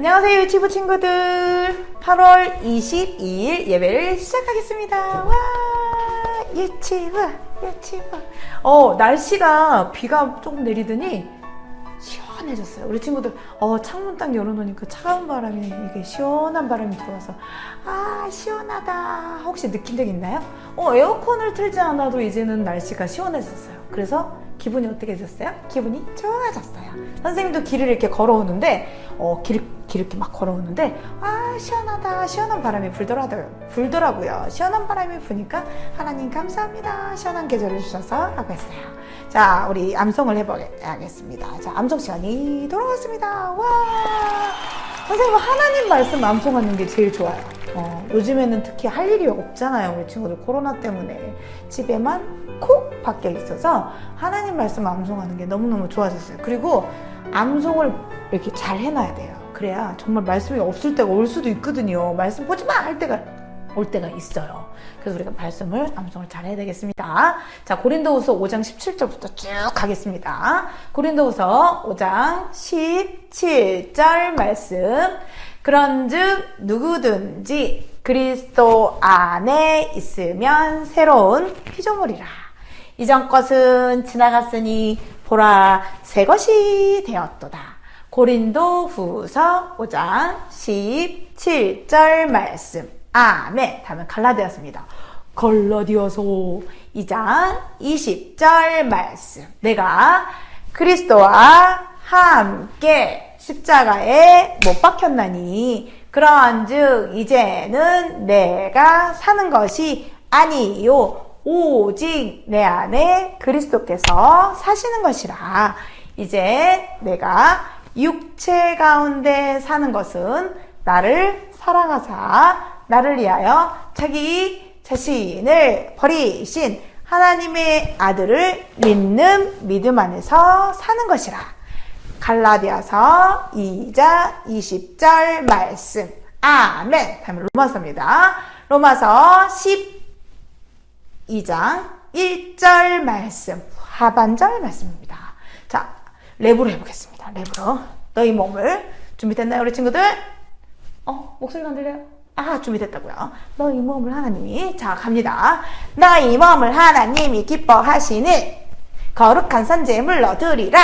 안녕하세요 유치부 친구들. 8월 22일 예배를 시작하겠습니다. 와 유치부. 날씨가 비가 조금 내리더니 시원해졌어요. 우리 친구들 창문 딱 열어놓으니까 차가운 바람이 이게 시원한 바람이 들어와서 시원하다 혹시 느낀 적 있나요? 에어컨을 틀지 않아도 이제는 날씨가 시원해졌어요. 그래서 기분이 어떻게 되셨어요? 기분이 좋아졌어요. 선생님도 길을 이렇게 걸어오는데 길 이렇게 막 걸어오는데 시원하다, 시원한 바람이 불더라고요. 시원한 바람이 부니까 하나님 감사합니다. 시원한 계절을 주셔서 하고 있어요. 자, 우리 암송을 해보겠습니다. 자, 암송 시간이 돌아왔습니다. 와, 선생님은 하나님 말씀 암송하는 게 제일 좋아요. 요즘에는 특히 할 일이 없잖아요. 우리 친구들 코로나 때문에 집에만 콕 밖에 있어서 하나님 말씀 암송하는 게 너무너무 좋아졌어요. 그리고 암송을 이렇게 잘 해놔야 돼요. 그래야 정말 말씀이 없을 때가 올 수도 있거든요. 말씀 보지 마! 할 때가 올 때가 있어요. 그래서 우리가 말씀을 암송을 잘 해야 되겠습니다. 자, 고린도후서 5장 17절부터 쭉 가겠습니다. 고린도후서 5장 17절 말씀. 그런즉 누구든지 그리스도 안에 있으면 새로운 피조물이라. 이전 것은 지나갔으니 보라 새 것이 되었도다. 고린도후서 5장 17절 말씀. 아멘. 다음은 갈라디아서입니다. 갈라디아서 2장 20절 말씀. 내가 그리스도와 함께 십자가에 못 박혔나니 그러한즉 이제는 내가 사는 것이 아니요 오직 내 안에 그리스도께서 사시는 것이라. 이제 내가 육체 가운데 사는 것은 나를 사랑하사 나를 위하여 자기 자신을 버리신 하나님의 아들을 믿는 믿음 안에서 사는 것이라. 갈라디아서 2장 20절 말씀. 아멘. 다음은 로마서입니다. 로마서 12장 1절 말씀. 하반절 말씀입니다. 자, 랩으로 해보겠습니다. 랩으로. 너희 몸을 준비됐나요, 우리 친구들? 목소리가 안 들려요? 준비됐다고요. 너희 몸을 하나님이. 자, 갑니다. 너희 몸을 하나님이 기뻐하시는 거룩한 선제물로 드리라.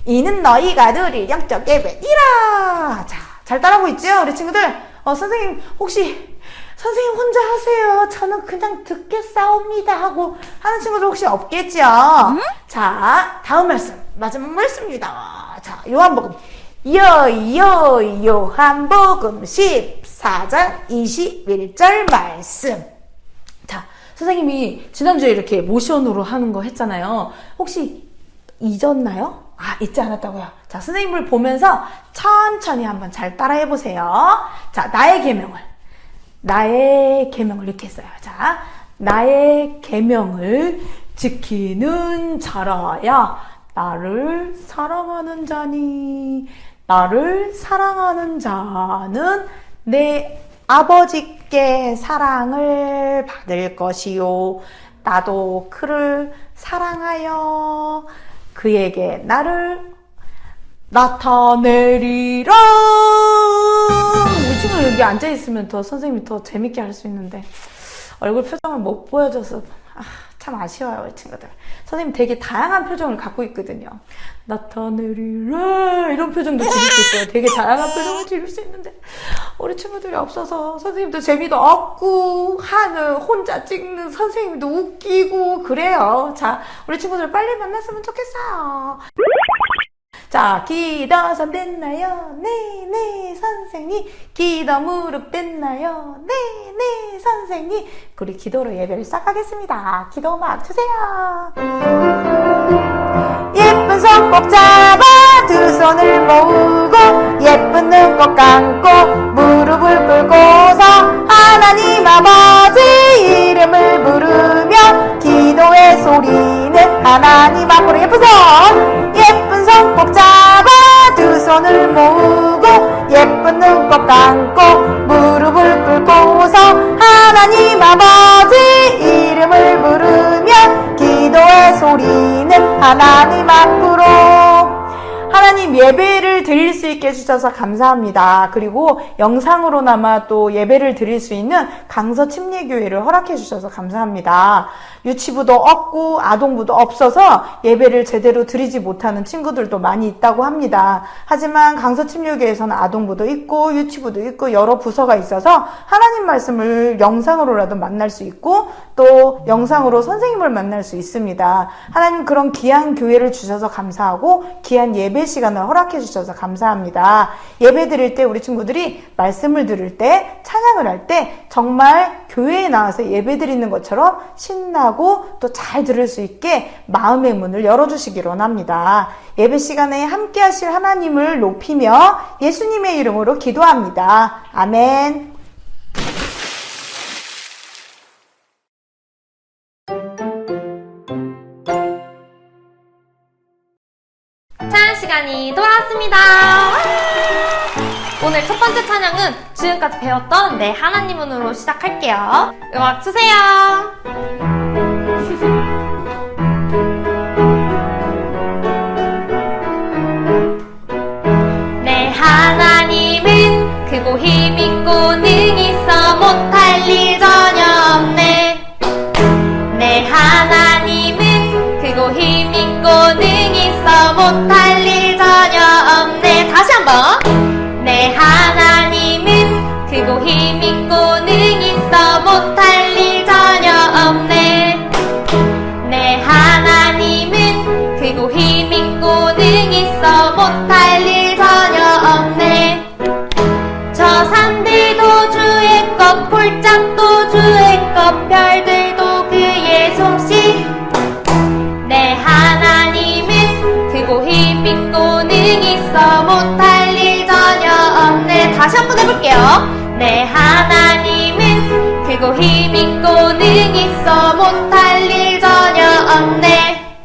이는 너희가 드릴 영적 예배이라. 자, 잘 따라하고 있죠, 우리 친구들? 선생님, 혹시 선생님 혼자 하세요, 저는 그냥 듣겠사옵니다 하고 하는 친구들 혹시 없겠죠? 자, 다음 말씀, 마지막 말씀입니다. 자, 요한복음 요한복음 14장 21절 말씀. 자, 선생님이 지난주에 이렇게 모션으로 하는 거 했잖아요. 혹시 잊었나요? 잊지 않았다고요? 자, 선생님을 보면서 천천히 한번 잘 따라해 보세요. 자, 나의 계명을 이렇게 했어요. 자, 나의 계명을 지키는 자라야 나를 사랑하는 자니. 나를 사랑하는 자는 내 아버지께 사랑을 받을 것이요. 나도 그를 사랑하여 그에게 나를 나타내리라. 우리 친구 여기 앉아있으면 더 선생님이 더 재밌게 할 수 있는데 얼굴 표정을 못 보여줘서 참 아쉬워요, 우리 친구들. 선생님 되게 다양한 표정을 갖고 있거든요. 나타내리라 이런 표정도 지을 수 있어요. 되게 다양한 표정을 지을 수 있는데 우리 친구들이 없어서 선생님도 재미도 없고 혼자 찍는 선생님도 웃기고 그래요. 자, 우리 친구들 빨리 만났으면 좋겠어요. 자, 기도 손 됐나요? 네, 선생님. 기도 무릎 됐나요? 네, 선생님. 우리 기도로 예배를 시작하겠습니다. 기도 음악 주세요. 예쁜 손 꼭 잡아 두 손을 모으고 예쁜 눈 꼭 감고 무릎을 꿇고서 하나님 아버지 이름을 부르며 기도의 소리는 하나님 앞으로. 예쁜 손 꼭 잡아 두 손을 모으고 예쁜 눈 꼭 감고 무릎을 꿇고서 하나님 아버지 이름을 부르며 기도의 소리는 하나님 앞으로. 하나님 예배를 예배를 드릴 수 있게 해주셔서 감사합니다. 그리고 영상으로나마 또 예배를 드릴 수 있는 강서 침례교회를 허락해 주셔서 감사합니다. 유치부도 없고 아동부도 없어서 예배를 제대로 드리지 못하는 친구들도 많이 있다고 합니다. 하지만 강서 침례교회에서는 아동부도 있고 유치부도 있고 여러 부서가 있어서 하나님 말씀을 영상으로라도 만날 수 있고 또 영상으로 선생님을 만날 수 있습니다. 하나님 그런 귀한 교회를 주셔서 감사하고 귀한 예배 시간을 허락해 주셔서 감사합니다. 예배 드릴 때 우리 친구들이 말씀을 들을 때 찬양을 할 때 정말 교회에 나와서 예배 드리는 것처럼 신나고 또 잘 들을 수 있게 마음의 문을 열어주시기를 원합니다. 예배 시간에 함께 하실 하나님을 높이며 예수님의 이름으로 기도합니다. 아멘. 찬양 시간이 돌아왔습니다. 오늘 첫 번째 찬양은 지금까지 배웠던 내 하나님은으로 시작할게요. 음악 주세요. 내 하나님은 크고 힘있고 능있어 못할 일 전혀 없네. 내 하나님은 크고 힘있고 능있어 못할 일 전혀 없네. 다시 한번. 내 하나님은 크고 힘있고 능있어 못할 일 전혀 없네. 내 하나님은 크고 힘있고 능있어 못할 일 전혀 없네. 저 산들도 주의 것, 골짜기도 주의 것, 별들도 그의 솜씨. 내 하나님은 크고 힘있고 능있어 못할 일 전혀 없네. 다시 한번 해볼게요. 내 하나님은 크고 힘있고 능있어 못할 일 전혀 없네.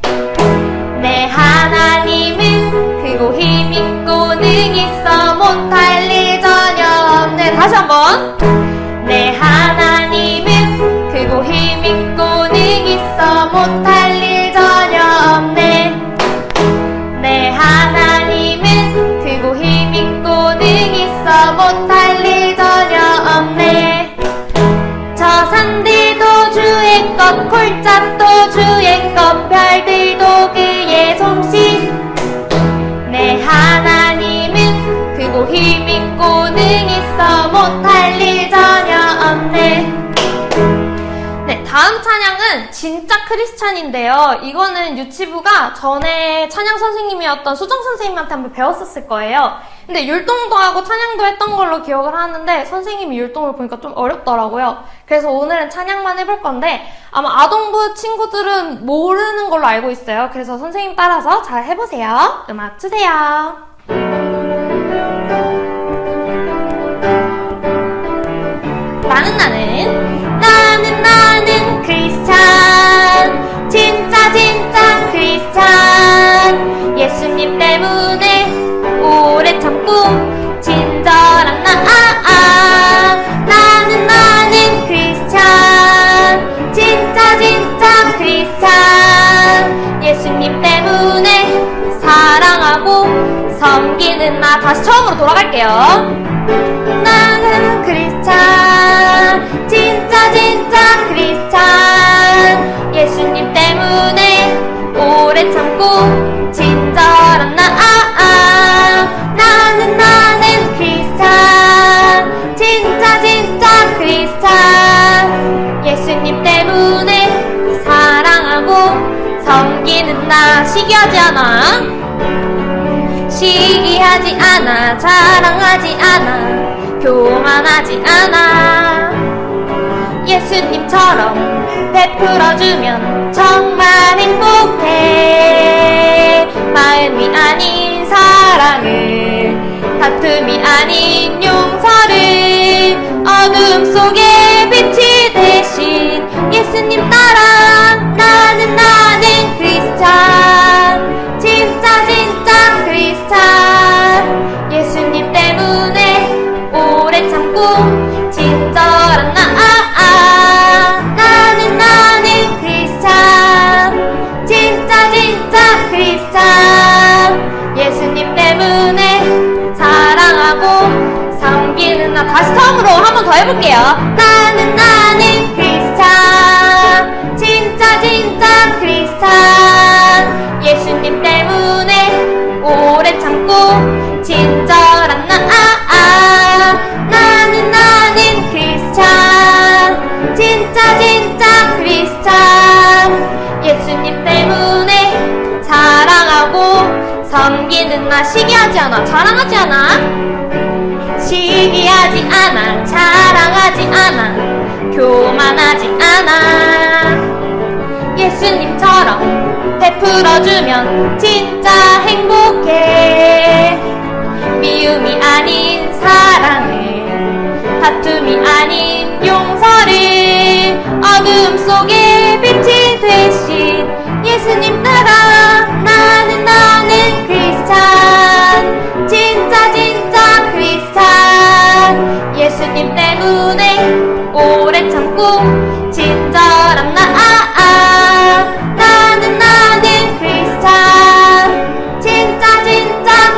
내 하나님은 크고 힘있고 능있어 못할 일 전혀 없네. 다시 한번. 내 하나님은 크고 힘있고 능있어 못할 일 전혀 없네. 내 하나님은 크고 힘있고 능있어 못할 일 전혀 없네. 저 산들도 주의 것, 골짜기도 주의 것, 별들도 그의 솜씨. 내 하나님은 크고 힘있고 능있어 못할 일 전혀 없네. 네, 다음 찬양은 진짜 크리스찬인데요. 이거는 유치부가 전에 찬양 선생님이었던 수정 선생님한테 한번 배웠었을 거예요. 근데 율동도 하고 찬양도 했던 걸로 기억을 하는데 선생님이 율동을 보니까 좀 어렵더라고요. 그래서 오늘은 찬양만 해볼 건데 아마 아동부 친구들은 모르는 걸로 알고 있어요. 그래서 선생님 따라서 잘 해보세요. 음악 주세요. 나는 크리스찬. 진짜 크리스찬. 예수님 때문에 오래 참고 친절한 나는 크리스찬. 진짜 크리스찬. 예수님 때문에 사랑하고 섬기는 나. 다시 처음으로 돌아갈게요. 나는 크리스찬. 진짜 크리스찬. 예수님 때문에 오래 참고 친절한 나는 크리스찬. 진짜 크리스찬. 예수님 때문에 사랑하고 섬기는 나. 시기하지 않아. 시기하지 않아. 자랑하지 않아. 교만하지 않아. 예수님처럼 베풀어주면 정말 행복해. 마음이 아닌 사랑을, 다툼이 아닌 용서를, 어둠 속에 빛이 대신 예수님 따라 나는 크리스찬. 진짜 크리스찬. 예수님 때문에 오래 참고 친절한 나는 크리스찬. 진짜 크리스찬. 예수님 때문에 번 더 해볼게요. 나는 크리스찬. 진짜 크리스찬. 예수님 때문에 오래 참고 친절한 나. 나는 크리스찬. 진짜 크리스찬. 예수님 때문에 사랑하고 섬기는 나. 시기하지 않아, 자랑하지 않아. 시기하지 않아, 자랑하지 않아, 교만하지 않아. 예수님처럼 베풀어주면 진짜 행복해. 미움이 아닌 사랑을, 다툼이 아닌 용서를, 어둠 속에 빛이 되신 예수님 따라 나는 크리스찬. 진짜 크리스찬. 예수님 때문에 오래 참고 친절한 나. 나는 크리스찬. 진짜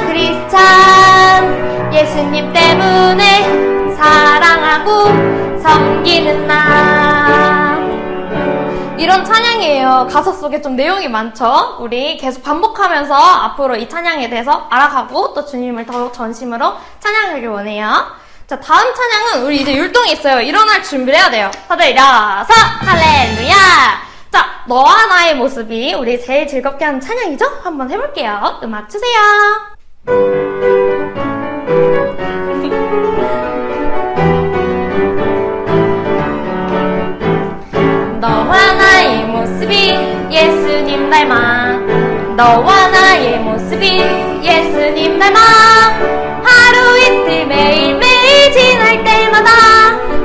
크리스찬. 예수님 때문에 사랑하고 섬기는 나. 이런 찬양이에요. 가사 속에 좀 내용이 많죠? 우리 계속 반복하면서 앞으로 이 찬양에 대해서 알아가고 또 주님을 더욱 전심으로 찬양하길 원해요. 자, 다음 찬양은 우리 이제 율동이 있어요. 일어날 준비를 해야 돼요. 다들 일어서 할렐루야. 자, 너와 나의 모습이 우리 제일 즐겁게 하는 찬양이죠? 한번 해볼게요. 음악 주세요. 너와 나의 모습이 예수님 닮아. 너와 나의 모습이 예수님 닮아. 하루 이틀 매일매일 지날 때마다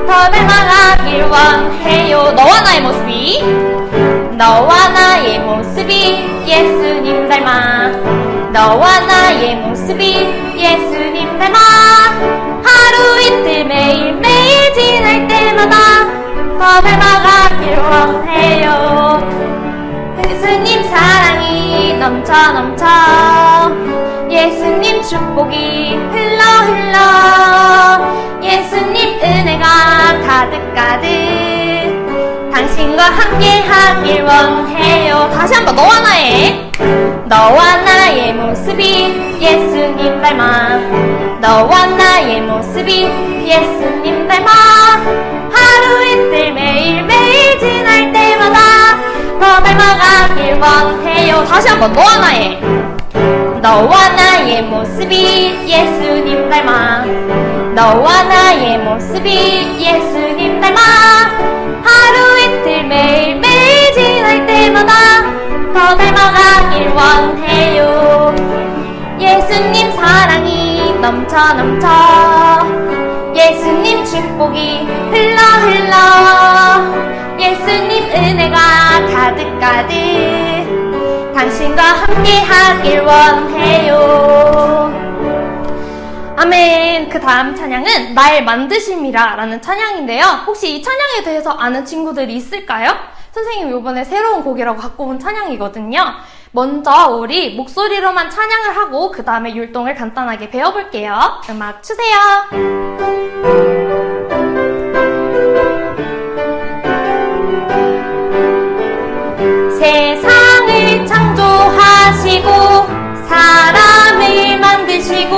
더 닮아가길 원해요. 너와 나의 모습이, 너와 나의 모습이 예수님 닮아. 너와 나의 모습이 예수님 닮아. 하루 이틀 매일매일 지날 때마다 더 닮아가길 원해요. 예수님 사랑이 넘쳐 예수님 축복이 흘러 예수님 은혜가 가득 당신과 함께 하길 원해요. 다시 한번 너와 나의 모습이 예수님 닮아. 너와 나의 모습이 예수님 닮아. 하루 이틀 매일매일 지날 때마다 더 닮아가길 원해요. 다시 한번 너와 나의 모습이 예수님 닮아. 너와 나의 모습이 예수님 닮아. 하루 이틀 매일매일 지날 때마다 더 닮아가길 원해요. 예수님 사랑이 넘쳐 예수님 축복이 흘러 예수님 은혜가 가득 당신과 함께 하길 원해요. 아멘. 그 다음 찬양은 날 만드심이라 라는 찬양인데요. 혹시 이 찬양에 대해서 아는 친구들이 있을까요? 선생님이 이번에 새로운 곡이라고 갖고 온 찬양이거든요. 먼저 우리 목소리로만 찬양을 하고 그 다음에 율동을 간단하게 배워볼게요. 음악 주세요. 세상을 창조하시고 사람을 만드시고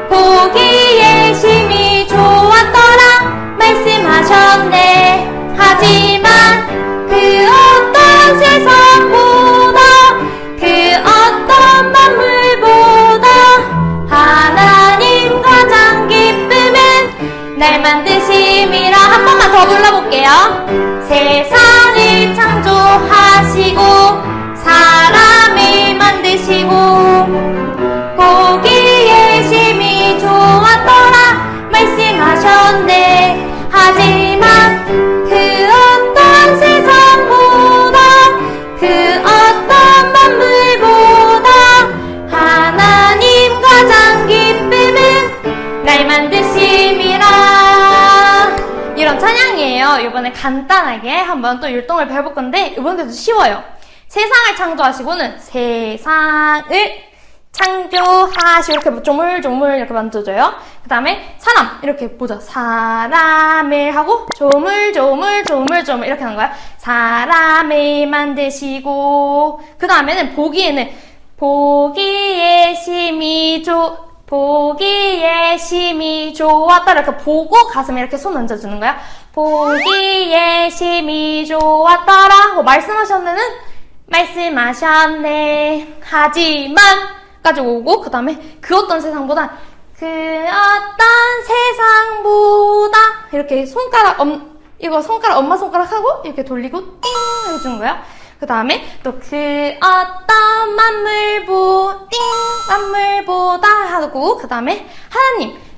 보기에 심히 좋았더라 말씀하셨네. 하지만 그 어떤 세상보다 그 어떤 만물보다 하나님 가장 기쁨은 날 만드심이라. 한 번만 더 불러볼게요. 세상을 창조하시고 사람을 만드시고 보기에 심히 좋았더라 말씀하셨네. 하지만 그 어떤 세상보다 그 어떤 만물보다 하나님 가장 기쁨은 날 만드심이라. 이런 찬양이에요. 이번에 간단하게 한번 또 율동을 배워볼 건데 이번에도 쉬워요. 세상을 창조하시고는 세상을 창조하시고 이렇게 조물조물 이렇게 만져줘요. 그 다음에 사람 이렇게 보죠. 사람을 하고 조물조물 이렇게 하는 거야. 사람을 만드시고 그 다음에는 보기에는 보기에 심히 좋았다 이렇게 보고 가슴에 이렇게 손 얹어주는 거야. 보기에 심히 좋았더라 하고 말씀하셨네 하지만 까지 오고 그 다음에 그 어떤 세상보다 그 어떤 세상보다 이렇게 이거 손가락 엄마 손가락하고 이렇게 돌리고 띵 해주는 거야. 그 다음에 또 그 어떤 만물보다 하고 그 다음에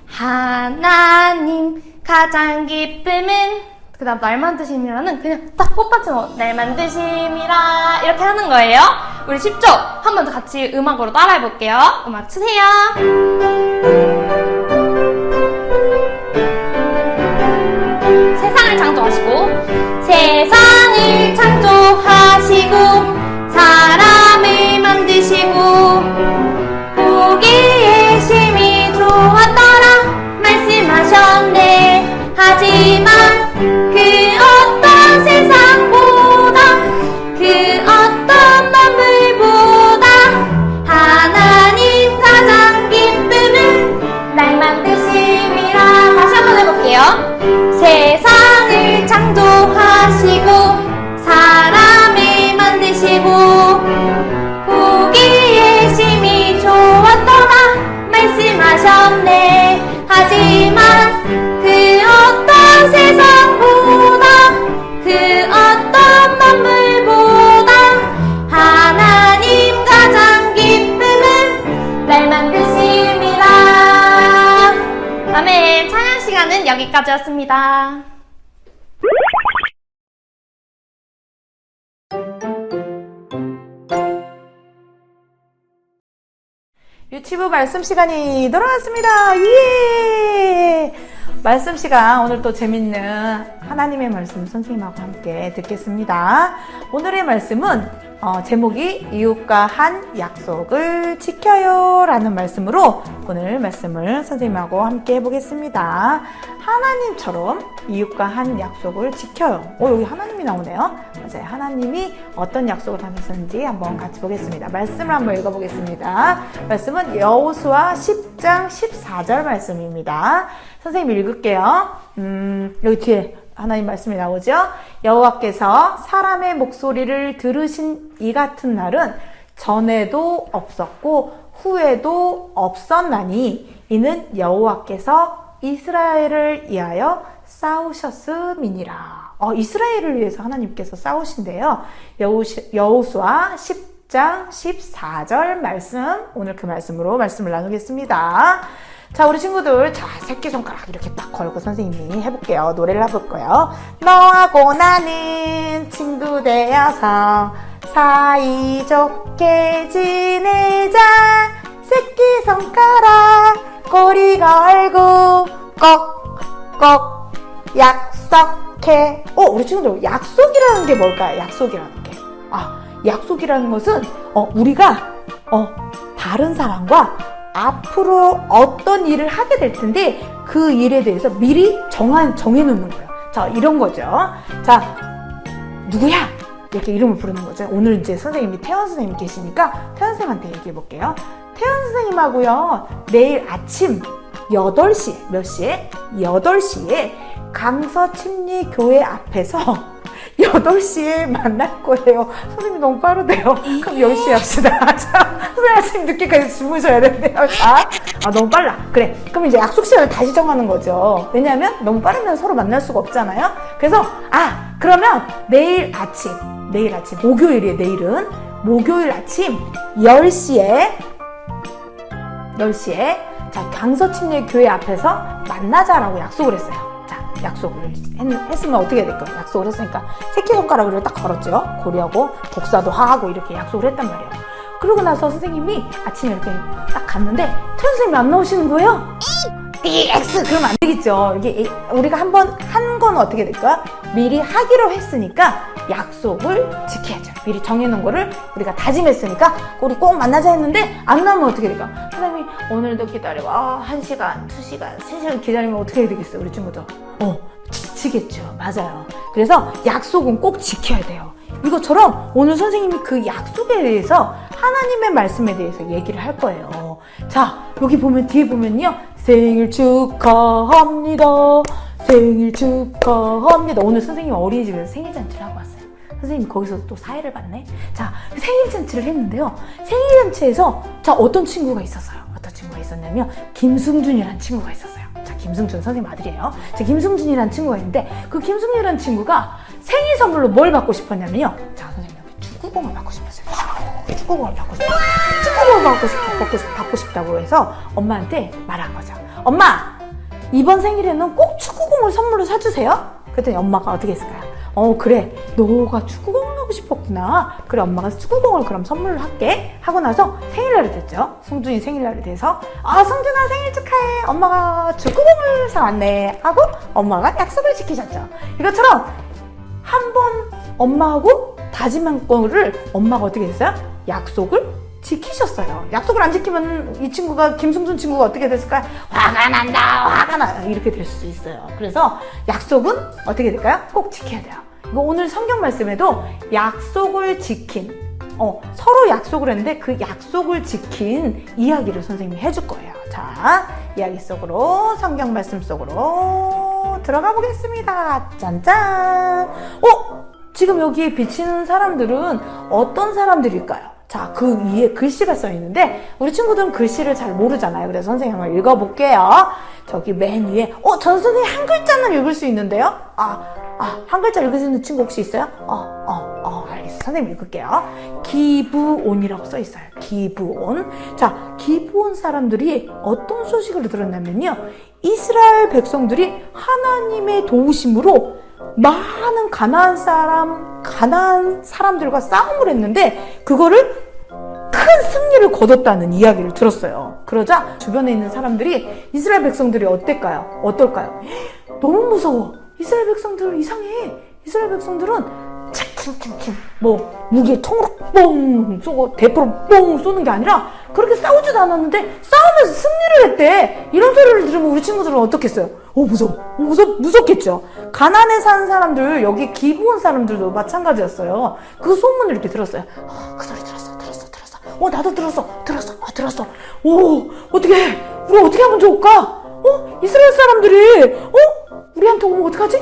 하나님 가장 기쁨은 그 다음 날 만드심이라는 그냥 딱 꽃받침 날 만드심이라 이렇게 하는 거예요. 우리 쉽죠? 한 번 더 같이 음악으로 따라해 볼게요. 음악 주세요. 세상을 창조하시고 세상을 창조하시고 사람을 만드시고 보기에 심히 좋았더라 말씀하셨네 하지만 그 어떤 세상보다 그 어떤 만물보다 하나님 가장 기쁨은 날 만드심이라. 다시 한번 해볼게요. 세상을 창조하시고 사람을 만드시고 보기에 심히 좋았더라 말씀하셨네 하지만 그 어떤 세상보다 그 어떤 만물보다 하나님 가장 기쁨은 날 만드심이라. 아멘. 찬양 시간은 여기까지였습니다. 유치부 말씀 시간이 돌아왔습니다. 예! 말씀 시간, 오늘 또 재밌는 하나님의 말씀 선생님하고 함께 듣겠습니다. 오늘의 말씀은 제목이 이웃과 한 약속을 지켜요 라는 말씀으로 오늘 말씀을 선생님하고 함께 해보겠습니다. 하나님처럼 이웃과 한 약속을 지켜요. 여기 하나님이 나오네요. 맞아요. 하나님이 어떤 약속을 하셨는지 한번 같이 보겠습니다. 말씀을 한번 읽어보겠습니다. 말씀은 여호수아 10장 14절 말씀입니다. 선생님 읽을게요. 여기 뒤에 하나님 말씀이 나오죠. 여호와께서 사람의 목소리를 들으신 이 같은 날은 전에도 없었고 후에도 없었나니 이는 여호와께서 이스라엘을 위하여 싸우셨음이니라. 이스라엘을 위해서 하나님께서 싸우신대요. 여호수아 10장 14절 말씀, 오늘 그 말씀으로 말씀을 나누겠습니다. 자, 우리 친구들, 새끼손가락 이렇게 딱 걸고 선생님이 해볼게요. 노래를 해볼 거예요. 너하고 나는 친구 되어서 사이좋게 지내자. 새끼손가락 꼬리 걸고 꼭꼭 약속해. 우리 친구들, 약속이라는 게 뭘까요? 약속이라는 게. 약속이라는 것은, 우리가, 다른 사람과 앞으로 어떤 일을 하게 될 텐데 그 일에 대해서 미리 정해놓는 거예요. 자, 이런 거죠. 자, 누구야? 이렇게 이름을 부르는 거죠. 오늘 이제 선생님이 태연 선생님이 계시니까 태연 선생님한테 얘기해 볼게요. 태연 선생님하고요, 내일 아침 8시, 몇 시에? 8시에 강서침례교회 앞에서 8시에 만날 거예요. 선생님이 너무 빠르대요. 그럼 10시에 합시다. 자, 선생님 아침 늦게까지 주무셔야 된대요. 자, 너무 빨라. 그래. 그럼 이제 약속 시간을 다시 정하는 거죠. 왜냐하면 너무 빠르면 서로 만날 수가 없잖아요. 그래서, 그러면 내일 아침, 목요일이에요, 내일은. 목요일 아침 10시에, 자, 강서침례교회 앞에서 만나자라고 약속을 했어요. 약속을 했으면 어떻게 해야 될까요? 약속을 했으니까 새끼손가락으로 딱 걸었죠. 고리하고 복사도 하고 이렇게 약속을 했단 말이에요. 그러고 나서 선생님이 아침에 이렇게 딱 갔는데 태연 선생님이 안 나오시는 거예요. X 그러면 안 되겠죠. 이게 우리가 한 건 어떻게 될까요? 미리 하기로 했으니까 약속을 지켜야죠. 미리 정해놓은 거를 우리가 다짐했으니까 우리 꼭 만나자 했는데 안 나오면 어떻게 될까? 선생님이 오늘도 기다리고 1시간, 2시간, 3시간 기다리면 어떻게 해야 되겠어요? 우리 친구들. 지치겠죠. 맞아요. 그래서 약속은 꼭 지켜야 돼요. 이것처럼 오늘 선생님이 그 약속에 대해서 하나님의 말씀에 대해서 얘기를 할 거예요. 자, 여기 보면 뒤에 보면요. 생일 축하합니다. 생일 축하합니다. 오늘 선생님 어린이집에서 생일잔치를 하고 왔어요. 선생님 거기서 또 사회를 봤네. 자, 생일잔치를 했는데요. 생일잔치에서 자, 어떤 친구가 있었어요. 어떤 친구가 있었냐면 김승준이라는 친구가 있었어요. 자, 김승준 선생님 아들이에요. 자, 김승준이라는 친구가 있는데 그 김승준이라는 친구가 생일 선물로 뭘 받고 싶었냐면요. 자, 선생님 여기 축구공을 받고 싶었어요. 축구공을 받고 싶어요. 축구공을 받고 싶다고 해서 엄마한테 말한 거죠. 엄마, 이번 생일에는 꼭 축구공을 선물로 사주세요. 그랬더니 엄마가 어떻게 했을까요? 그래, 너가 축구공을 하고 싶었구나. 그래, 엄마가 축구공을 그럼 선물로 할게 하고 나서 생일날이 됐죠. 승준이 생일날이 돼서 승준아 생일 축하해, 엄마가 축구공을 사왔네 하고 엄마가 약속을 지키셨죠. 이것처럼 한번 엄마하고 다짐한 거를 엄마가 어떻게 했어요? 약속을 지키셨어요. 약속을 안 지키면 이 친구가, 김승준 친구가 어떻게 됐을까요? 화가 난다, 화가 나, 이렇게 될 수 있어요. 그래서 약속은 어떻게 될까요? 꼭 지켜야 돼요. 이거 오늘 성경 말씀에도 약속을 지킨, 서로 약속을 했는데 그 약속을 지킨 이야기를 선생님이 해줄 거예요. 자, 이야기 속으로, 성경 말씀 속으로 들어가 보겠습니다. 짠짠! 지금 여기에 비치는 사람들은 어떤 사람들일까요? 자, 그 위에 글씨가 써 있는데 우리 친구들은 글씨를 잘 모르잖아요. 그래서 선생님 한번 읽어볼게요. 저기 맨 위에 전 선생님 한 글자는 읽을 수 있는데요. 한 글자 읽을 수 있는 친구 혹시 있어요? 알겠어요. 선생님 읽을게요. 기브온이라고 써 있어요. 기브온. 자, 기브온 사람들이 어떤 소식을 들었냐면요. 이스라엘 백성들이 하나님의 도우심으로 많은 가나안 사람들과 싸움을 했는데 그거를 큰 승리를 거뒀다는 이야기를 들었어요. 그러자 주변에 있는 사람들이 이스라엘 백성들이 어떨까요? 너무 무서워. 이스라엘 백성들 이상해. 이스라엘 백성들은 칭칭칭칭 무기에 총으로 뻥 쏘고 대포로 뻥 쏘는 게 아니라 그렇게 싸우지도 않았는데 싸우면서 승리를 했대. 이런 소리를 들으면 우리 친구들은 어떻겠어요? 무섭겠죠. 가나안에 사는 사람들, 여기 기브온 사람들도 마찬가지였어요. 그 소문을 이렇게 들었어요. 그 소리 들었어. 나도 들었어. 어떻게 우리 어떻게 하면 좋을까? 이스라엘 사람들이 우리한테 오면 어떡하지?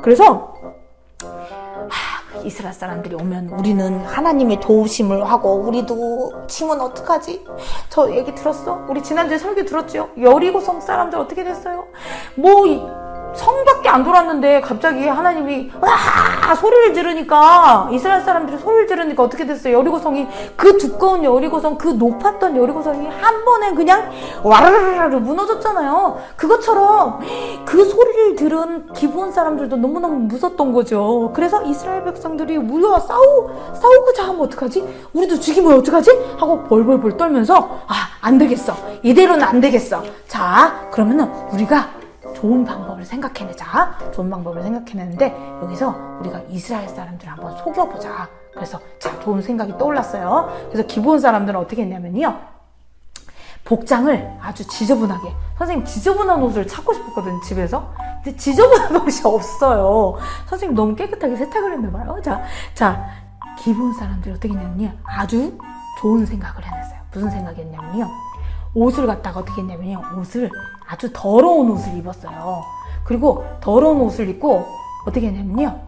그래서 이스라엘 사람들이 오면 우리는 하나님의 도우심을 하고 우리도 치면 어떡하지? 저 얘기 들었어? 우리 지난주에 설교 들었죠? 여리고성 사람들 어떻게 됐어요? 성밖에 안 돌았는데 갑자기 하나님이 소리를 지르니까, 이스라엘 사람들이 소리를 지르니까 어떻게 됐어요? 여리고성이, 그 두꺼운 여리고성, 그 높았던 여리고성이 한 번에 그냥 와르르르 무너졌잖아요. 그것처럼 그 소리를 들은 기브온 사람들도 너무너무 무섭던 거죠. 그래서 이스라엘 백성들이 우리와 싸우고자 하면 어떡하지? 우리도 죽이면 어떡하지? 하고 벌벌벌 떨면서 안 되겠어. 이대로는 안 되겠어. 자, 그러면은 우리가 좋은 방법을 생각해내자. 좋은 방법을 생각해내는데 여기서 우리가 이스라엘 사람들을 한번 속여보자. 그래서 좋은 생각이 떠올랐어요. 그래서 기브온 사람들은 어떻게 했냐면요, 복장을 아주 지저분하게, 선생님 지저분한 옷을 찾고 싶었거든요, 집에서. 근데 지저분한 옷이 없어요. 선생님 너무 깨끗하게 세탁을 했나봐요. 자, 기브온 사람들이 어떻게 했냐면요, 아주 좋은 생각을 해냈어요. 무슨 생각이었냐면요, 옷을 갖다가 어떻게 했냐면요, 옷을 아주 더러운 옷을 입었어요. 그리고 더러운 옷을 입고 어떻게 했냐면요,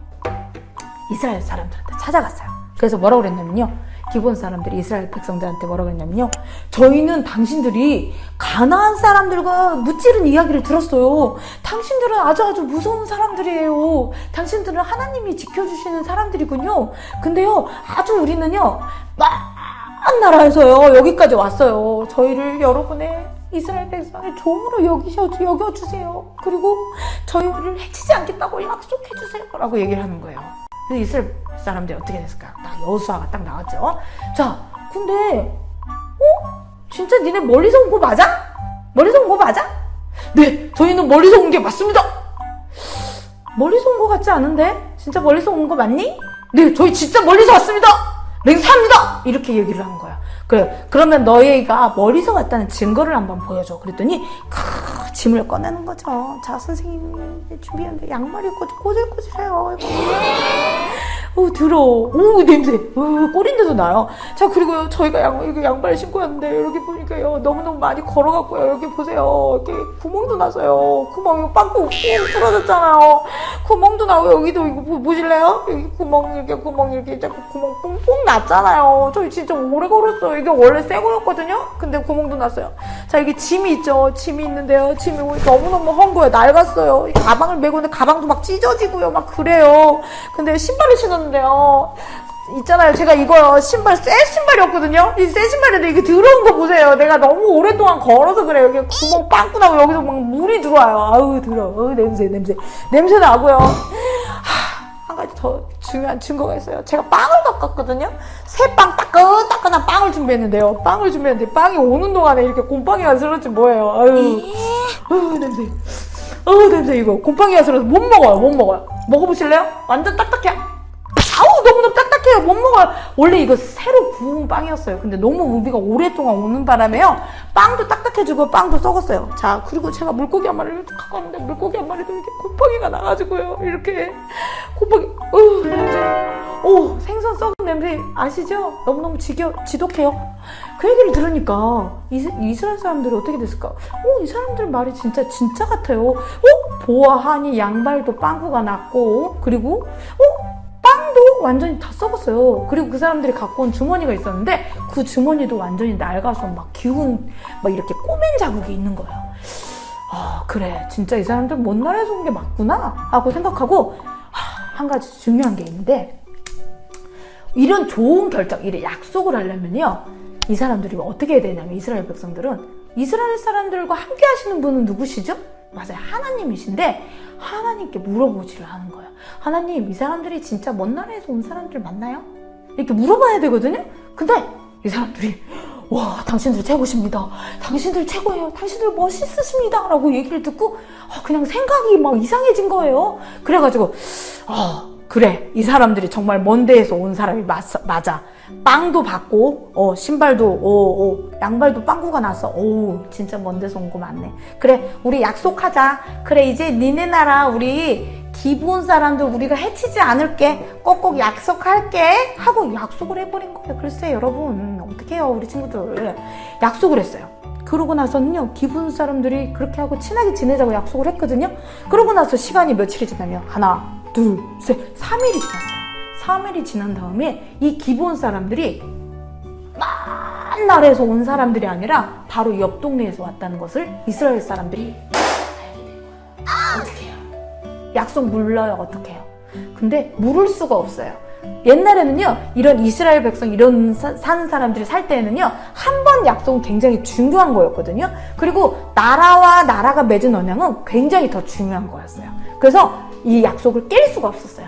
이스라엘 사람들한테 찾아갔어요. 그래서 뭐라고 그랬냐면요, 기브온 사람들이 이스라엘 백성들한테 뭐라고 했냐면요, 저희는 당신들이 가나안 사람들과 무찌른 이야기를 들었어요. 당신들은 아주 무서운 사람들이에요. 당신들은 하나님이 지켜주시는 사람들이군요. 근데요, 우리는요, 먼 나라에서요 여기까지 왔어요. 저희를 여러분의 이스라엘 백성의 종으로 여겨주세요. 그리고 저희를 해치지 않겠다고 약속해주세요 라고 얘기를 하는 거예요. 그래서 이스라엘 사람들이 어떻게 됐을까요? 딱 여호수아가 딱 나왔죠. 자, 근데 진짜 니네 멀리서 온 거 맞아? 네, 저희는 멀리서 온 게 맞습니다. 멀리서 온 거 같지 않은데? 진짜 멀리서 온 거 맞니? 네, 저희 진짜 멀리서 왔습니다. 맹세합니다. 이렇게 얘기를 한 거야. 그래, 그러면 너희가 멀리서 왔다는 증거를 한번 보여줘. 그랬더니 짐을 꺼내는 거죠. 자, 선생님이 준비했는데 양말이 꼬질꼬질해요. 더러워. 냄새. 꼬린데도 나요. 자, 그리고요, 저희가 양발을 신고 왔는데, 여기 보니까요, 너무너무 많이 걸어갔고요. 여기 보세요. 이렇게 구멍도 나서요. 구멍이 빵꾸 뚫어졌잖아요. 구멍도 나고, 여기도 이거 보실래요? 여기 구멍 이렇게 자꾸 구멍 뽕뽕 났잖아요. 저희 진짜 오래 걸었어요. 이게 원래 새 거였거든요? 근데 구멍도 났어요. 자, 여기 짐이 있죠. 짐이 있는데요. 짐이 너무너무 헝 거예요. 낡았어요. 가방을 메고 있는데 가방도 막 찢어지고요. 막 그래요. 근데 신발을 신었는데요. 있잖아요. 제가 이거요. 신발, 새 신발이었거든요? 이 새 신발인데 이게 더러운 거 보세요. 내가 너무 오랫동안 걸어서 그래요. 여기 구멍 빵꾸 나고 여기서 막 물이 들어와요. 아우, 더러워. 냄새 나고요. 한 가지 더 중요한 증거가 있어요. 제가 빵을 바꿨거든요. 새 빵 따끈따끈한 빵을 준비했는데요. 빵이 오는 동안에 이렇게 곰팡이가 슬었지 뭐예요. 냄새 이거. 곰팡이가 슬어서 못 먹어요. 먹어보실래요? 완전 딱딱해. 너무너무 딱딱해요. 못 먹어요. 원래 이거 새로 구운 빵이었어요. 근데 너무 우비가 오랫동안 오는 바람에요. 빵도 딱딱해지고 빵도 썩었어요. 자, 그리고 제가 물고기 한 마리를 갖고 왔는데 물고기 한 마리도 이렇게 곰팡이가 나가지고요. 이렇게 곰팡이, 냄새. 생선 썩은 냄새 아시죠? 너무너무 지독해요. 그 얘기를 들으니까 이스라엘 사람들이 어떻게 됐을까? 이 사람들 말이 진짜 같아요. 보아하니 양발도 빵꾸가 났고, 그리고 빵도 완전히 다 썩었어요. 그리고 그 사람들이 갖고 온 주머니가 있었는데 그 주머니도 완전히 낡아서 막 이렇게 꼬맨 자국이 있는 거예요. 그래, 진짜 이 사람들 먼 나라에서 온 게 맞구나 하고 생각하고, 한 가지 중요한 게 있는데, 이런 좋은 결정, 이런 약속을 하려면요, 이 사람들이 어떻게 해야 되냐면, 이스라엘 백성들은 이스라엘 사람들과 함께 하시는 분은 누구시죠? 맞아요. 하나님이신데 하나님께 물어보지를 하는 거예요. 하나님, 이 사람들이 진짜 먼 나라에서 온 사람들 맞나요? 이렇게 물어봐야 되거든요. 근데 이 사람들이 당신들 최고십니다. 당신들 최고예요. 당신들 멋있으십니다. 라고 얘기를 듣고 그냥 생각이 막 이상해진 거예요. 그래가지고 그래, 이 사람들이 정말 먼 데에서 온 사람이 맞아. 빵도 받고, 신발도, 양발도 빵꾸가 나서, 진짜 먼 데서 온 거 맞네. 그래, 우리 약속하자. 그래, 이제 니네 나라 우리 기브온 사람들 우리가 해치지 않을게. 꼭꼭 약속할게. 하고 약속을 해버린 거예요. 글쎄, 여러분, 어떡해요, 우리 친구들. 약속을 했어요. 그러고 나서는요, 기브온 사람들이 그렇게 하고 친하게 지내자고 약속을 했거든요. 그러고 나서 시간이 며칠이 지나면 하나, 둘, 셋, 3일이 지났어요. 3일이 지난 다음에 이 기브온 사람들이 먼 나라에서 온 사람들이 아니라 바로 옆 동네에서 왔다는 것을 이스라엘 사람들이 알게 된 거예요. 어떻게 해요? 약속 물러요. 어떻게 해요? 근데 물을 수가 없어요. 옛날에는요, 이런 이스라엘 백성, 이런 사는 사람들이 살 때에는요, 한 번 약속은 굉장히 중요한 거였거든요. 그리고 나라와 나라가 맺은 언약은 굉장히 더 중요한 거였어요. 그래서 이 약속을 깰 수가 없었어요.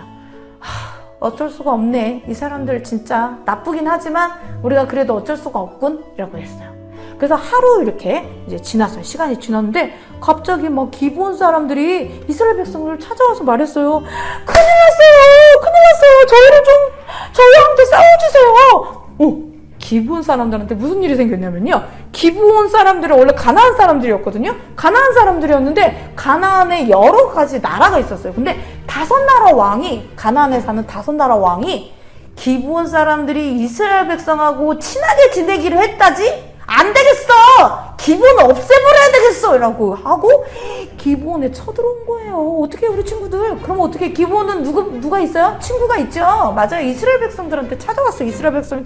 어쩔 수가 없네. 이 사람들 진짜 나쁘긴 하지만 우리가 그래도 어쩔 수가 없군. 이라고 했어요. 그래서 하루 이렇게 이제 지났어요. 시간이 지났는데 갑자기 막 기브온 사람들이 이스라엘 백성을 찾아와서 말했어요. 큰일 났어요. 저희와 함께 싸워주세요. 기브온 사람들한테 무슨 일이 생겼냐면요. 기브온 사람들은 원래 가나안 사람들이었거든요. 가나안 사람들이었는데 가나안에 여러 가지 나라가 있었어요. 근데 가나안에 사는 5나라 왕이 기브온 사람들이 이스라엘 백성하고 친하게 지내기로 했다지? 안 되겠어! 기브온을 없애버려야 되겠어! 라고 하고 기브온에 쳐들어온 거예요. 어떻게 우리 친구들? 그럼 어떻게 기브온은 누가 있어요? 친구가 있죠? 맞아요. 이스라엘 백성들한테 찾아왔어요. 이스라엘 백성이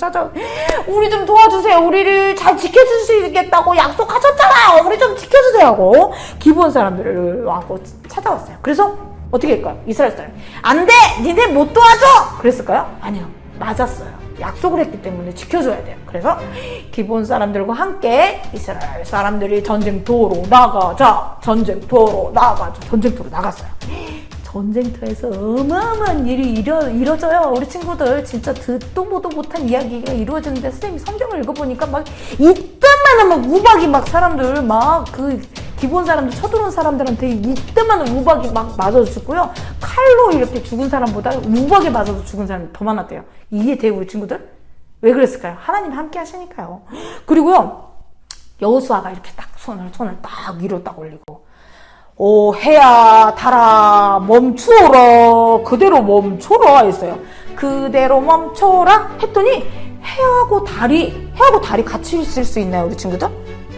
우리 좀 도와주세요. 우리를 잘 지켜줄 수 있겠다고 약속하셨잖아요. 우리 좀 지켜주세요 하고 기브온 사람들을 와고 찾아왔어요. 그래서 어떻게 할까요? 이스라엘 사람 안 돼! 니네 못 도와줘! 그랬을까요? 아니요. 맞았어요. 약속을 했기 때문에 지켜줘야 돼요. 그래서 기브온 사람들과 함께 이스라엘 사람들이 전쟁터로 나가자. 전쟁터로 나갔어요. 전쟁터에서 어마어마한 일이 이뤄져요. 우리 친구들 진짜 듣도 보도 못한 이야기가 이루어지는데, 선생님이 성경을 읽어보니까 막 이딴만한 막 우박이 막 사람들 막 그 기본 사람들, 쳐들어온 사람들한테 이때만 우박이 막 맞아서 죽고요. 칼로 이렇게 죽은 사람보다 우박에 맞아서 죽은 사람이 더 많았대요. 이해돼요, 우리 친구들? 왜 그랬을까요? 하나님 함께 하시니까요. 그리고요, 여호수아가 이렇게 딱 손을 딱 위로 딱 올리고, 오, 해야, 달아, 멈추어라. 그대로 멈춰라. 했어요. 그대로 멈춰라. 했더니, 해하고 달이 같이 있을 수 있나요, 우리 친구들?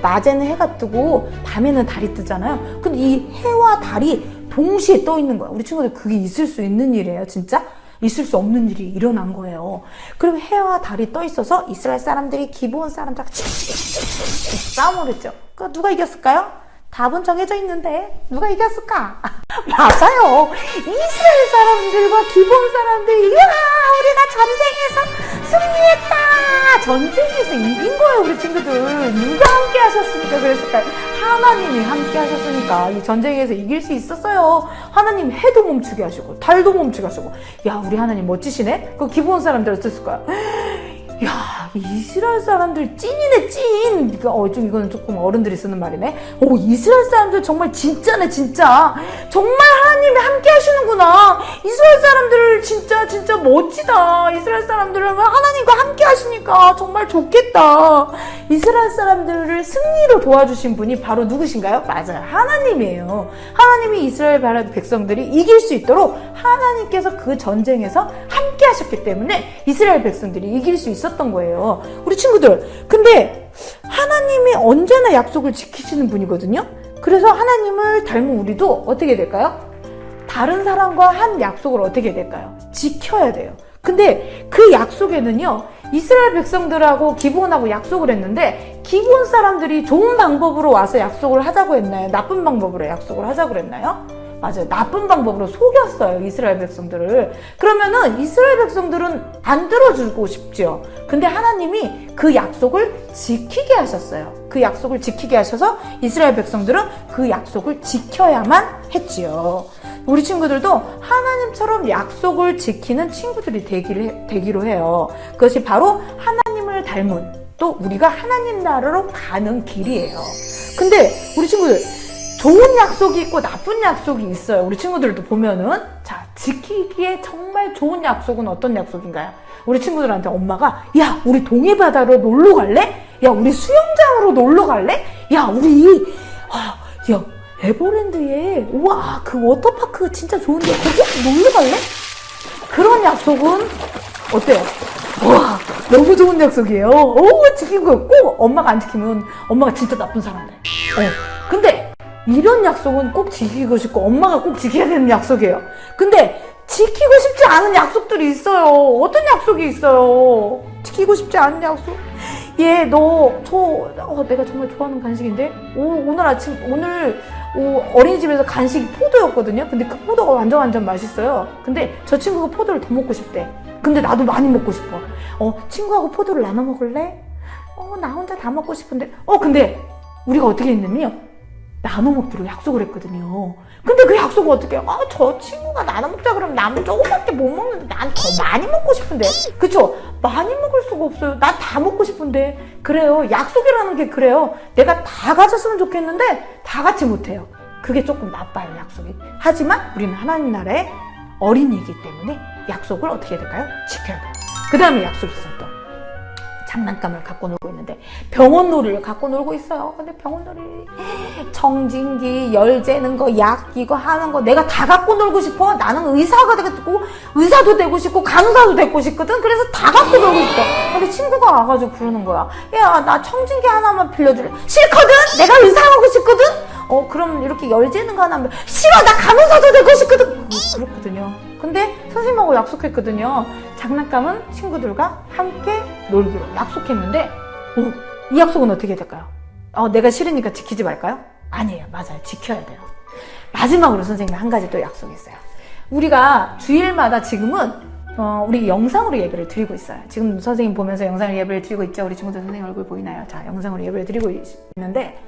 낮에는 해가 뜨고, 밤에는 달이 뜨잖아요. 근데 이 해와 달이 동시에 떠 있는 거예요. 우리 친구들 그게 있을 수 있는 일이에요, 진짜? 있을 수 없는 일이 일어난 거예요. 그리고 해와 달이 떠 있어서 이스라엘 사람들이 기브온 사람들하고 싸움을 했죠. 그 누가 이겼을까요? 답은 정해져 있는데 누가 이겼을까? 맞아요. 이스라엘 사람들과 기브온 사람들이 우리가 전쟁에서 승리했다. 전쟁에서 이긴 거예요, 우리 친구들. 누가 함께 하셨으니까 그랬을까요? 하나님이 함께 하셨으니까 이 전쟁에서 이길 수 있었어요. 하나님 해도 멈추게 하시고 달도 멈추게 하시고. 야, 우리 하나님 멋지시네? 그 기브온 사람들 어땠을까요? 야, 이스라엘 사람들 찐이네, 찐. 이거는 조금 어른들이 쓰는 말이네. 오, 이스라엘 사람들 정말 진짜네, 진짜. 정말 하나님이 함께 하시는구나. 이스라엘 사람들 진짜 멋지다. 이스라엘 사람들은 하나님과 함께 하시니까 정말 좋겠다. 이스라엘 사람들을 승리로 도와주신 분이 바로 누구신가요? 맞아요. 하나님이에요. 하나님이 이스라엘 백성들이 이길 수 있도록 하나님께서 그 전쟁에서 함께 하셨기 때문에 이스라엘 백성들이 이길 수 있었던 거예요. 우리 친구들, 근데 하나님이 언제나 약속을 지키시는 분이거든요. 그래서 하나님을 닮은 우리도 어떻게 될까요? 다른 사람과 한 약속을 어떻게 될까요? 지켜야 돼요. 근데 그 약속에는요, 이스라엘 백성들하고 기브온하고 약속을 했는데 기브온 사람들이 좋은 방법으로 와서 약속을 하자고 했나요? 나쁜 방법으로 약속을 하자고 그랬나요? 맞아요. 나쁜 방법으로 속였어요, 이스라엘 백성들을. 그러면은 이스라엘 백성들은 안 들어주고 싶죠. 근데 하나님이 그 약속을 지키게 하셨어요. 그 약속을 지키게 하셔서 이스라엘 백성들은 그 약속을 지켜야만 했지요. 우리 친구들도 하나님처럼 약속을 지키는 친구들이 되기로 해요. 그것이 바로 하나님을 닮은, 또 우리가 하나님 나라로 가는 길이에요. 근데 우리 친구들, 좋은 약속이 있고 나쁜 약속이 있어요. 우리 친구들도 보면은, 자, 지키기에 정말 좋은 약속은 어떤 약속인가요? 우리 친구들한테 엄마가, 야, 우리 동해바다로 놀러 갈래? 야, 우리 수영장으로 놀러 갈래? 야, 야, 에버랜드에, 우와, 그 워터파크 진짜 좋은데 거기 놀러 갈래? 그런 약속은 어때요? 와, 너무 좋은 약속이에요. 지킨 거. 꼭 엄마가 안 지키면 엄마가 진짜 나쁜 사람이에요. 근데 이런 약속은 꼭 지키고 싶고 엄마가 꼭 지켜야 되는 약속이에요. 근데 지키고 싶지 않은 약속들이 있어요. 어떤 약속이 있어요? 지키고 싶지 않은 약속? 내가 정말 좋아하는 간식인데? 오늘 어린이집에서 간식이 포도였거든요? 근데 그 포도가 완전 맛있어요. 근데 저 친구가 포도를 더 먹고 싶대. 근데 나도 많이 먹고 싶어. 친구하고 포도를 나눠 먹을래? 나 혼자 다 먹고 싶은데. 근데 우리가 어떻게 했냐면요, 나눠 먹기로 약속을 했거든요. 근데 그 약속을 어떻게 해요? 저 친구가 나눠 먹자 그러면 나는 조금밖에 못 먹는데 난 더 많이 먹고 싶은데. 그쵸? 많이 먹을 수가 없어요. 난 다 먹고 싶은데. 그래요. 약속이라는 게 그래요. 내가 다 가졌으면 좋겠는데 다 갖지 못해요. 그게 조금 나빠요, 약속이. 하지만 우리는 하나님 나라의 어린이이기 때문에 약속을 어떻게 해야 될까요? 지켜야 돼요. 그 다음에 약속이 있어요, 또. 장난감을 갖고 놀고 있는데 병원놀이를 갖고 놀고 있어요. 근데 병원놀이, 청진기, 열 재는 거, 약 이거 하는 거 내가 다 갖고 놀고 싶어. 나는 의사가 되고 의사도 되고 싶고 간호사도 되고 싶거든. 그래서 다 갖고 놀고 싶어. 근데 친구가 와가지고 그러는 거야. 야, 나 청진기 하나만 빌려줄래? 싫거든. 내가 의사 하고 싶거든. 그럼 이렇게 열 재는 거 하나 싫어. 나 간호사도 되고 싶거든. 그렇거든요. 근데 선생님하고 약속했거든요. 장난감은 친구들과 함께 놀기로 약속했는데, 이 약속은 어떻게 될까요? 내가 싫으니까 지키지 말까요? 아니에요. 맞아요. 지켜야 돼요. 마지막으로 선생님이 한 가지 또 약속이 있어요. 우리가 주일마다 지금은 우리 영상으로 예배를 드리고 있어요. 지금 선생님 보면서 영상으로 예배를 드리고 있죠. 우리 친구들 선생님 얼굴 보이나요? 자, 영상으로 예배를 드리고 있는데,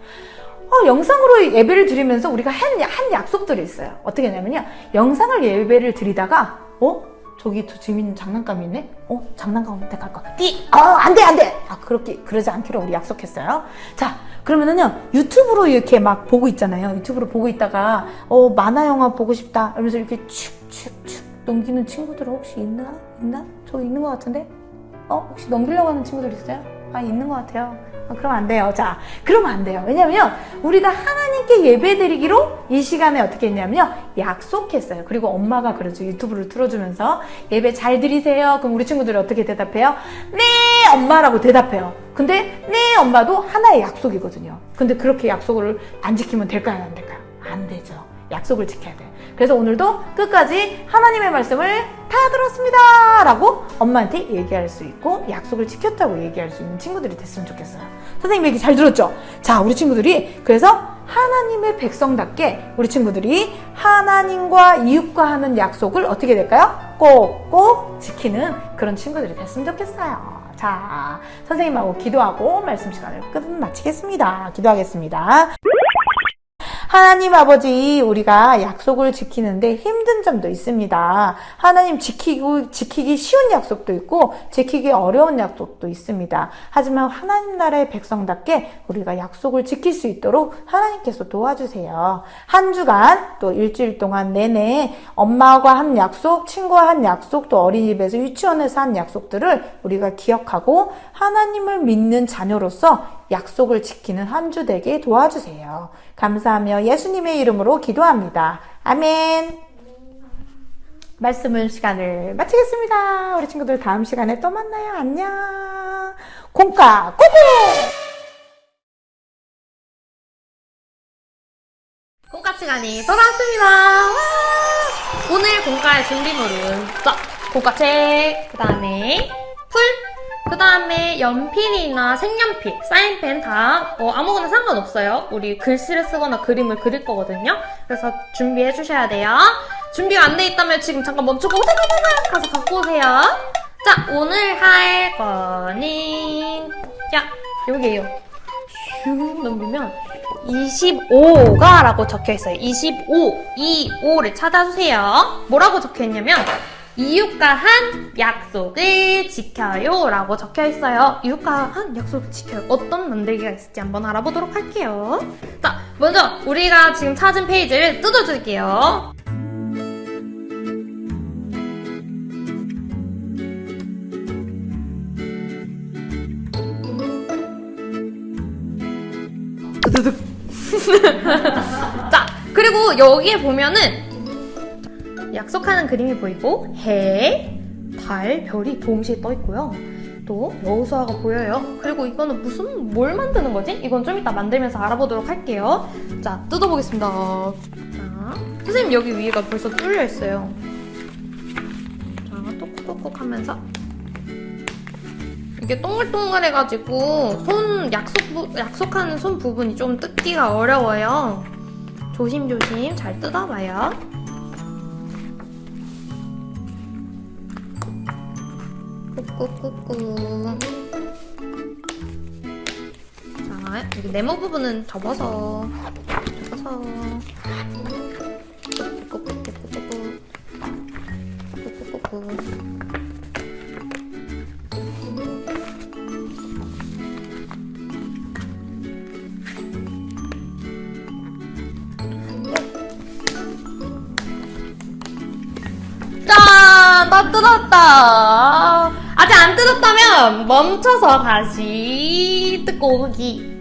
영상으로 예배를 드리면서 우리가 한 약속들이 있어요. 어떻게 하냐면요, 영상을 예배를 드리다가 저기 지민 장난감이 있네? 장난감한테 갈 거야. 안 돼, 안 돼! 그러지 않기로 우리 약속했어요. 자, 그러면은요, 유튜브로 이렇게 막 보고 있잖아요. 유튜브로 보고 있다가, 만화영화 보고 싶다. 이러면서 이렇게 축축축 넘기는 친구들 혹시 있나? 저기 있는 것 같은데? 혹시 넘기려고 하는 친구들 있어요? 있는 것 같아요. 그러면 안 돼요. 자, 그러면 안 돼요. 왜냐면 우리가 하나님께 예배드리기로 이 시간에 어떻게 했냐면요, 약속했어요. 그리고 엄마가 그러죠. 유튜브를 틀어주면서 예배 잘 드리세요. 그럼 우리 친구들이 어떻게 대답해요? 네, 엄마라고 대답해요. 근데 네, 엄마도 하나의 약속이거든요. 근데 그렇게 약속을 안 지키면 될까요? 안 될까요? 안 되죠. 약속을 지켜야 돼요. 그래서 오늘도 끝까지 하나님의 말씀을 다 들었습니다 라고 엄마한테 얘기할 수 있고 약속을 지켰다고 얘기할 수 있는 친구들이 됐으면 좋겠어요. 선생님 얘기 잘 들었죠? 자, 우리 친구들이 그래서 하나님의 백성답게 우리 친구들이 하나님과 이웃과 하는 약속을 어떻게 될까요? 꼭꼭 지키는 그런 친구들이 됐으면 좋겠어요. 자, 선생님하고 기도하고 말씀 시간을 마치겠습니다. 기도하겠습니다. 하나님 아버지, 우리가 약속을 지키는데 힘든 점도 있습니다. 하나님 지키기 쉬운 약속도 있고 지키기 어려운 약속도 있습니다. 하지만 하나님 나라의 백성답게 우리가 약속을 지킬 수 있도록 하나님께서 도와주세요. 한 주간 또 일주일 동안 내내 엄마와 한 약속, 친구와 한 약속, 또 어린이집에서 유치원에서 한 약속들을 우리가 기억하고 하나님을 믿는 자녀로서 약속을 지키는 한 주 되게 도와주세요. 감사하며 예수님의 이름으로 기도합니다. 아멘. 말씀 시간을 마치겠습니다. 우리 친구들 다음 시간에 또 만나요. 안녕. 공과 꾸꾸! 공과 시간이 돌아왔습니다. 와! 오늘 공과의 준비물은 공과책, 그 다음에 풀, 그 다음에 연필이나 색연필, 사인펜 다 아무거나 상관없어요. 우리 글씨를 쓰거나 그림을 그릴 거거든요. 그래서 준비해 주셔야 돼요. 준비가 안 돼 있다면 지금 잠깐 멈추고 가서 갖고 오세요. 자, 오늘 할 거는 여기에요. 슉 넘기면 25가 라고 적혀있어요. 25를 찾아주세요. 뭐라고 적혀있냐면 이웃과 한 약속을 지켜요 라고 적혀있어요. 이웃과 한 약속을 지켜요. 어떤 만들기가 있을지 한번 알아보도록 할게요. 자, 먼저 우리가 지금 찾은 페이지를 뜯어줄게요. 자, 그리고 여기에 보면은 약속하는 그림이 보이고 해, 달, 별이 동시에 떠 있고요. 또 여호수아가 보여요. 그리고 이거는 뭘 만드는 거지? 이건 좀 이따 만들면서 알아보도록 할게요. 자, 뜯어보겠습니다. 자, 선생님 여기 위가 벌써 뚫려 있어요. 자, 똑똑똑 하면서 이게 동글동글해가지고 약속하는 손 부분이 좀 뜯기가 어려워요. 조심조심 잘 뜯어봐요. 꾹꾹꾹꾹. 자, 여기 네모 부분은 접어서 꾹꾹꾹꾹꾹꾹. 짠! 다 뜯었다! 아직 안 뜯었다면 멈춰서 다시 뜯고 오기.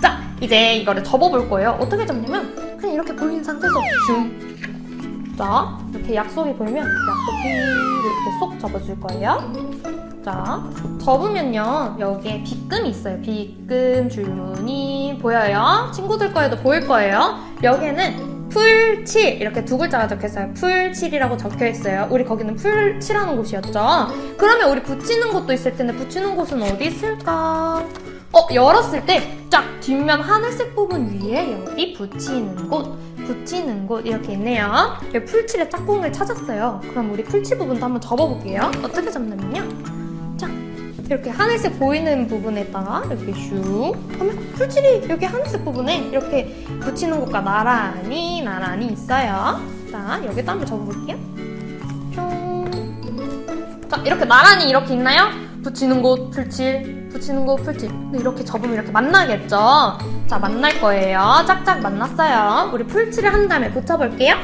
자, 이제 이거를 접어볼 거예요. 어떻게 접냐면 그냥 이렇게 보이는 상태에서 슝. 자, 이렇게 약속이 보이면 약속을 이렇게 쏙 접어줄 거예요. 자, 접으면요 여기에 빗금이 있어요. 빗금 줄무늬 보여요? 친구들 거에도 보일 거예요. 여기에는 풀칠 이렇게 두 글자가 적혀있어요. 풀칠이라고 적혀있어요. 우리 거기는 풀칠하는 곳이었죠. 그러면 우리 붙이는 곳도 있을 텐데 붙이는 곳은 어디 있을까? 열었을 때 쫙 뒷면 하늘색 부분 위에 여기 붙이는 곳 이렇게 있네요. 여기 풀칠의 짝꿍을 찾았어요. 그럼 우리 풀칠 부분도 한번 접어볼게요. 어떻게 접냐면요, 자, 이렇게 하늘색 보이는 부분에다가 이렇게 슉 하면 풀칠이 여기 하늘색 부분에 이렇게 붙이는 곳과 나란히 있어요. 자, 여기도 한번 접어볼게요. 뿅. 자, 이렇게 나란히 이렇게 있나요? 붙이는 곳 풀칠, 붙이는 곳 풀칠. 근데 이렇게 접으면 이렇게 만나겠죠? 자, 만날 거예요. 짝짝 만났어요. 우리 풀칠을 한 다음에 붙여볼게요.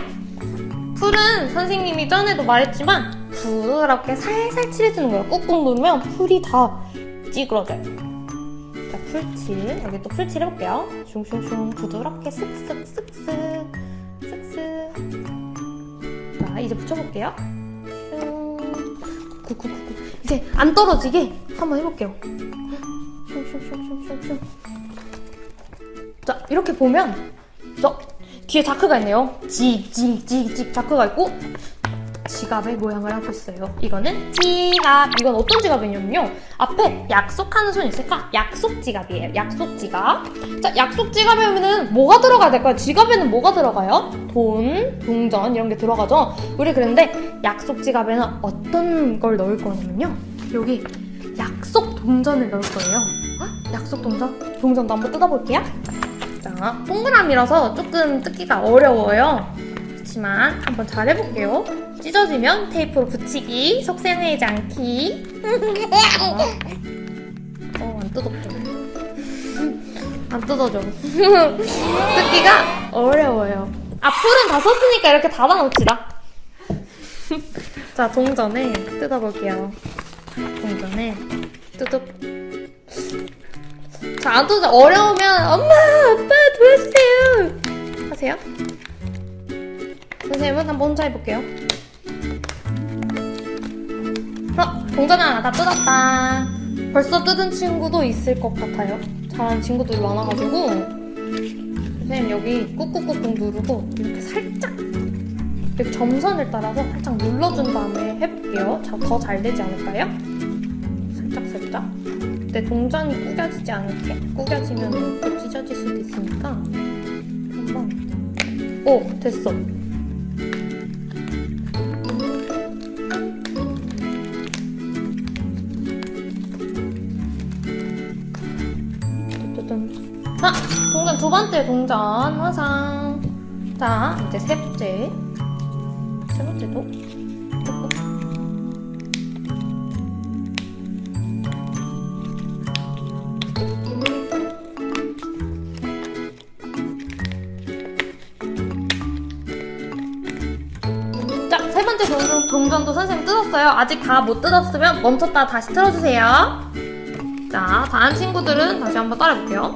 풀은 선생님이 전에도 말했지만 부드럽게 살살 칠해주는 거예요. 꾹꾹 누르면 풀이 다 찌그러져요. 자, 풀칠. 여기 또 풀칠 해볼게요. 슝슝슝 부드럽게 쓱쓱 쓱쓱 쓱쓱. 자, 이제 붙여볼게요. 쿵. 이제 안 떨어지게 한번 해볼게요. 슝슝슝슝슝. 자, 이렇게 보면 뒤에 자크가 있네요. 찍 자크가 있고 지갑의 모양을 하고 있어요. 이거는 지갑. 이건 어떤 지갑이냐면요. 앞에 약속하는 손 있을까? 약속 지갑이에요. 약속 지갑. 자, 약속 지갑에 오면은 뭐가 들어가야 될까요? 지갑에는 뭐가 들어가요? 돈, 동전 이런 게 들어가죠. 우리 그런데 약속 지갑에는 어떤 걸 넣을 거냐면요. 여기 약속 동전을 넣을 거예요. 약속 동전? 동전도 한번 뜯어볼게요. 자, 동그라미라서 조금 뜯기가 어려워요. 그렇지만 한번 잘 해볼게요. 찢어지면 테이프로 붙이기, 속셈내지 않기. 안 뜯었죠. 안 뜯어져. 뜯기가 어려워요. 풀은 다 썼으니까 이렇게 닫아놓읍시다. 자, 동전에 뜯어볼게요. 동전에 뚜둑. 자, 안 뜯어. 어려우면 엄마, 아빠 도와주세요. 하세요. 선생님은 한번 혼자 해볼게요. 동전 하나 다 뜯었다. 벌써 뜯은 친구도 있을 것 같아요. 잘하는 친구들이 많아가지고 선생님 여기 꾹꾹꾹꾹 누르고 이렇게 살짝 이렇게 점선을 따라서 살짝 눌러준 다음에 해볼게요. 더 잘 되지 않을까요? 살짝. 근데 동전이 구겨지지 않게, 구겨지면 또 찢어질 수도 있으니까 한번. 오, 됐어. 자, 동전 두 번째 동전 완성. 자, 이제 세 번째도 꾹꾹. 자, 세 번째 동전도 선생님 뜯었어요. 아직 다 못 뜯었으면 멈췄다 다시 틀어주세요. 자, 다른 친구들은 다시 한번 따라해볼게요.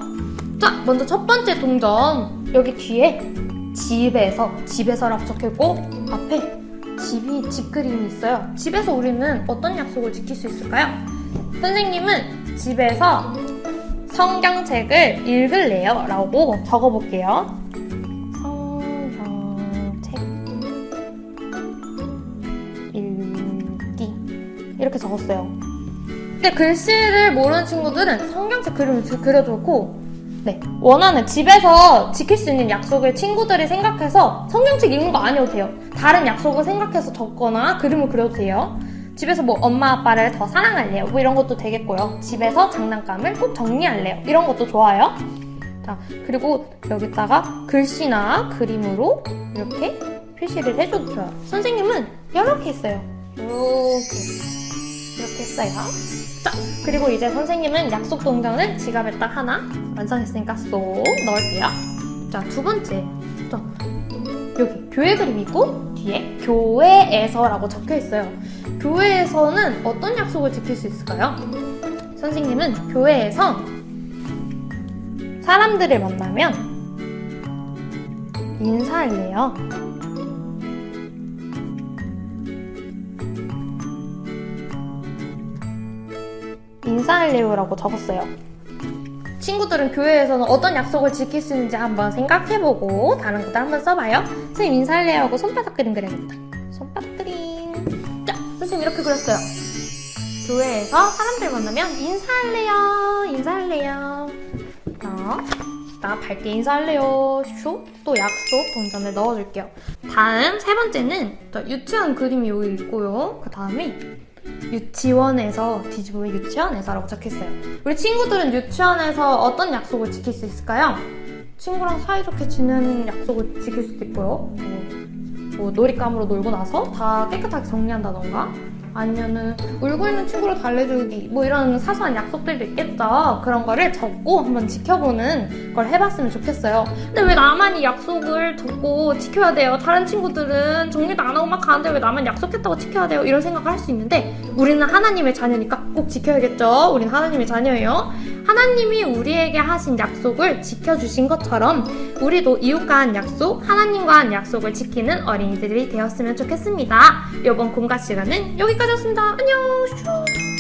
자, 먼저 첫 번째 동전. 여기 뒤에 집에서라고 적혀있고 앞에 집 그림이 있어요. 집에서 우리는 어떤 약속을 지킬 수 있을까요? 선생님은 집에서 성경책을 읽을래요 라고 적어볼게요. 성경책 읽기 이렇게 적었어요. 근데 글씨를 모르는 친구들은 성경책 그림을 그려도 좋고 원하는 집에서 지킬 수 있는 약속을 친구들이 생각해서 성경책 읽는 거 아니어도 돼요. 다른 약속을 생각해서 적거나 그림을 그려도 돼요. 집에서 뭐 엄마 아빠를 더 사랑할래요 뭐 이런 것도 되겠고요. 집에서 장난감을 꼭 정리할래요 이런 것도 좋아요. 자, 그리고 여기다가 글씨나 그림으로 이렇게 표시를 해줘도 좋아요. 선생님은 이렇게 했어요. 이렇게 했어요. 자, 그리고 이제 선생님은 약속 동전을 지갑에 딱 하나 완성했으니까 쏙 넣을게요. 자, 두 번째. 자, 여기 교회 그림이 있고 뒤에 교회에서라고 적혀 있어요. 교회에서는 어떤 약속을 지킬 수 있을까요? 선생님은 교회에서 사람들을 만나면 인사할래요. 인사할래요라고 적었어요. 친구들은 교회에서는 어떤 약속을 지킬 수 있는지 한번 생각해보고 다른 것도 한번 써봐요. 선생님 인사할래요 하고 손바닥 그림 그려야겠다. 손바닥 그림. 자, 선생님 이렇게 그렸어요. 교회에서 사람들 만나면 인사할래요. 나 밝게 인사할래요. 슉. 또 약속 동전을 넣어줄게요. 다음 세 번째는 유치원 그림이 여기 있고요. 그 다음에 유치원에서 뒤집으면 유치원에서라고 적혀있어요. 우리 친구들은 유치원에서 어떤 약속을 지킬 수 있을까요? 친구랑 사이좋게 지내는 약속을 지킬 수도 있고요. 뭐 놀잇감으로 놀고 나서 다 깨끗하게 정리한다던가 아니면은 울고 있는 친구를 달래주기 뭐 이런 사소한 약속들도 있겠죠. 그런 거를 적고 한번 지켜보는 걸 해봤으면 좋겠어요. 근데 왜 나만 이 약속을 적고 지켜야 돼요? 다른 친구들은 정리도 안 하고 막 가는데 왜 나만 약속했다고 지켜야 돼요? 이런 생각을 할 수 있는데 우리는 하나님의 자녀니까 꼭 지켜야겠죠. 우리는 하나님의 자녀예요. 하나님이 우리에게 하신 약속을 지켜주신 것처럼 우리도 이웃과 한 약속, 하나님과 한 약속을 지키는 어린이들이 되었으면 좋겠습니다. 이번 공과 시간은 여기까지였습니다. 안녕.